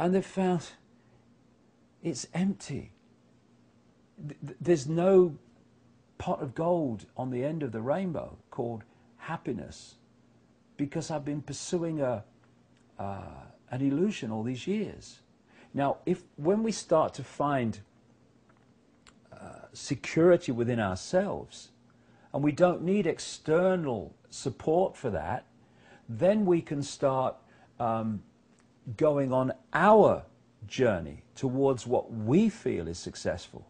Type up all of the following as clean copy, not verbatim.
And they've found it's empty. There's no pot of gold on the end of the rainbow called happiness, because I've been pursuing an illusion all these years. Now, when we start to find security within ourselves, and we don't need external support for that, then we can start going on our journey towards what we feel is successful.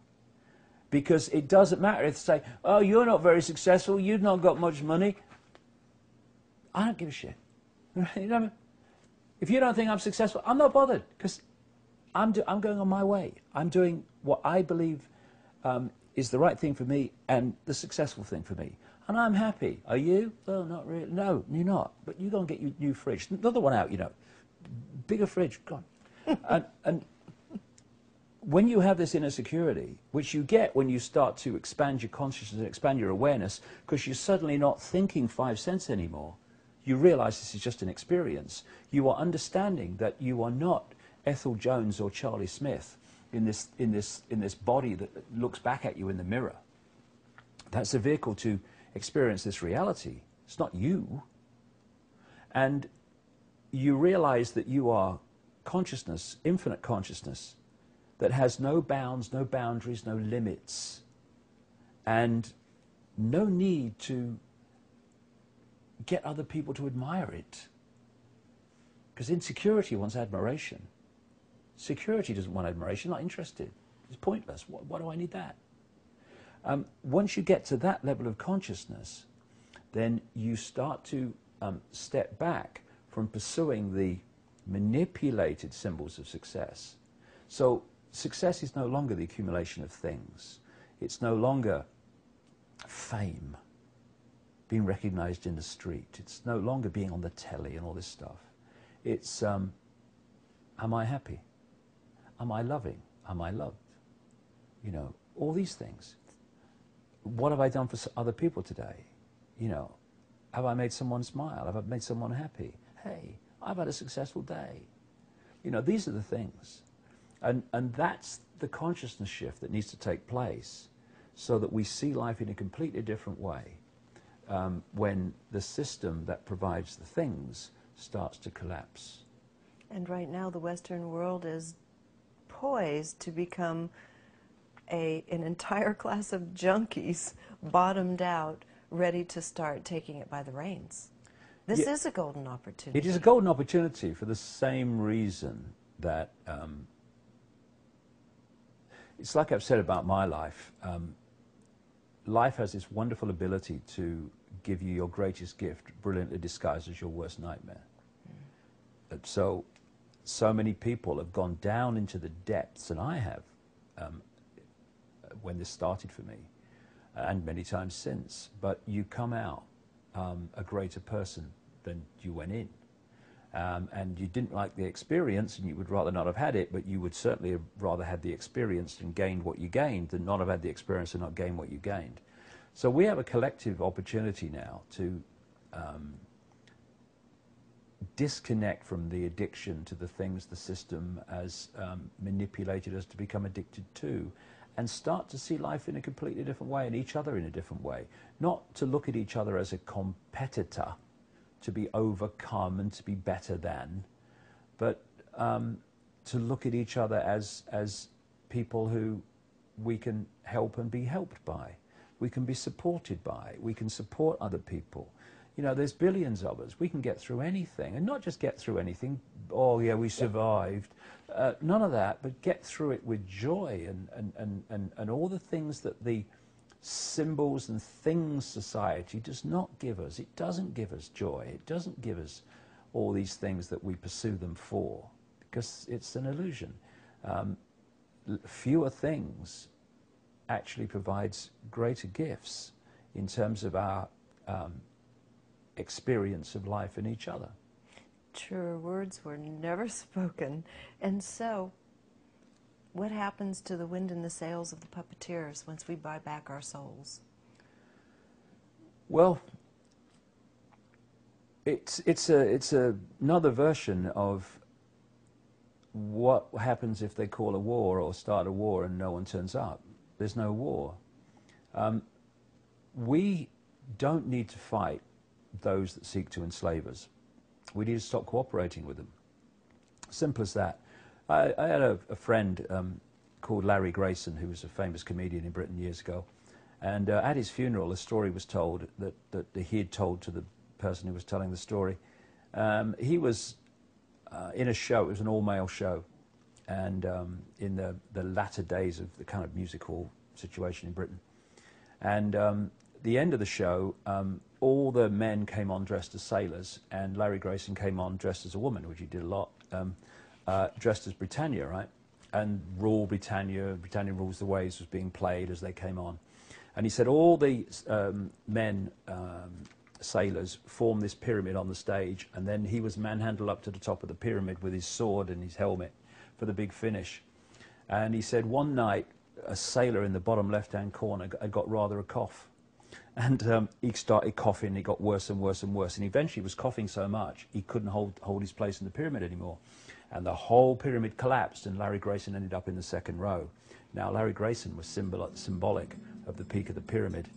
Because it doesn't matter if they say, oh, you're not very successful, you've not got much money. I don't give a shit. You know, if you don't think I'm successful, I'm not bothered, because I'm going on my way. I'm doing what I believe is the right thing for me and the successful thing for me. And I'm happy. Are you? Well, not really. No, you're not. But you go and get your new fridge. Another one out, you know. Bigger fridge, go on. and when you have this inner security, which you get when you start to expand your consciousness and expand your awareness, because you're suddenly not thinking 5 cents anymore, you realize this is just an experience. You are understanding that you are not Ethel Jones or Charlie Smith in this body that looks back at you in the mirror. That's a vehicle to experience this reality. It's not you. And you realize that you are consciousness, infinite consciousness, that has no bounds, no boundaries, no limits, and no need to get other people to admire it. Because insecurity wants admiration. Security doesn't want admiration, not interested. It's pointless. Why do I need that? Once you get to that level of consciousness, then you start to step back from pursuing the manipulated symbols of success. So success is no longer the accumulation of things. It's no longer fame, being recognized in the street. It's no longer being on the telly and all this stuff. It's, am I happy? Am I loving? Am I loved? You know, all these things. What have I done for other people today? You know, have I made someone smile? Have I made someone happy? Hey, I've had a successful day. You know, these are the things. And that's the consciousness shift that needs to take place, so that we see life in a completely different way when the system that provides the things starts to collapse. And right now the Western world is poised to become an entire class of junkies, bottomed out, ready to start taking it by the reins. This is a golden opportunity. It is a golden opportunity for the same reason that, it's like I've said about my life, life has this wonderful ability to give you your greatest gift, brilliantly disguised as your worst nightmare. So many people have gone down into the depths, and I have, when this started for me, and many times since, but you come out a greater person than you went in. And you didn't like the experience, and you would rather not have had it, but you would certainly have rather had the experience and gained what you gained than not have had the experience and not gain what you gained. So we have a collective opportunity now to disconnect from the addiction to the things the system has manipulated us to become addicted to, and start to see life in a completely different way and each other in a different way. Not to look at each other as a competitor, to be overcome and to be better than, but to look at each other as people who we can help and be helped by. We can be supported by. We can support other people. You know, there's billions of us. We can get through anything, and not just get through anything, oh yeah, we survived. None of that, but get through it with joy and all the things that the symbols and things society does not give us. It doesn't give us joy. It doesn't give us all these things that we pursue them for, because it's an illusion. Fewer things actually provides greater gifts in terms of our experience of life and each other. Truer words were never spoken. And so, what happens to the wind in the sails of the puppeteers once we buy back our souls? Well, it's another version of what happens if they call a war or start a war and no one turns up? There's no war. We don't need to fight those that seek to enslave us. We need to stop cooperating with them. Simple as that. I had a friend called Larry Grayson, who was a famous comedian in Britain years ago, and at his funeral a story was told that he had told to the person who was telling the story. He was in a show, it was an all-male show, and in the latter days of the kind of music hall situation in Britain. And the end of the show, all the men came on dressed as sailors, and Larry Grayson came on dressed as a woman, which he did a lot, dressed as Britannia, right? And Rule Britannia, Britannia Rules the Waves was being played as they came on. And he said all the men, sailors, formed this pyramid on the stage, and then he was manhandled up to the top of the pyramid with his sword and his helmet for the big finish. And he said one night, a sailor in the bottom left-hand corner had got rather a cough. And he started coughing, it got worse and worse and worse, and eventually was coughing so much he couldn't hold his place in the pyramid anymore. And the whole pyramid collapsed, and Larry Grayson ended up in the second row. Now, Larry Grayson was symbolic of the peak of the pyramid.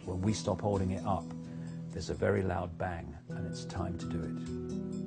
When we stop holding it up, there's a very loud bang, and it's time to do it.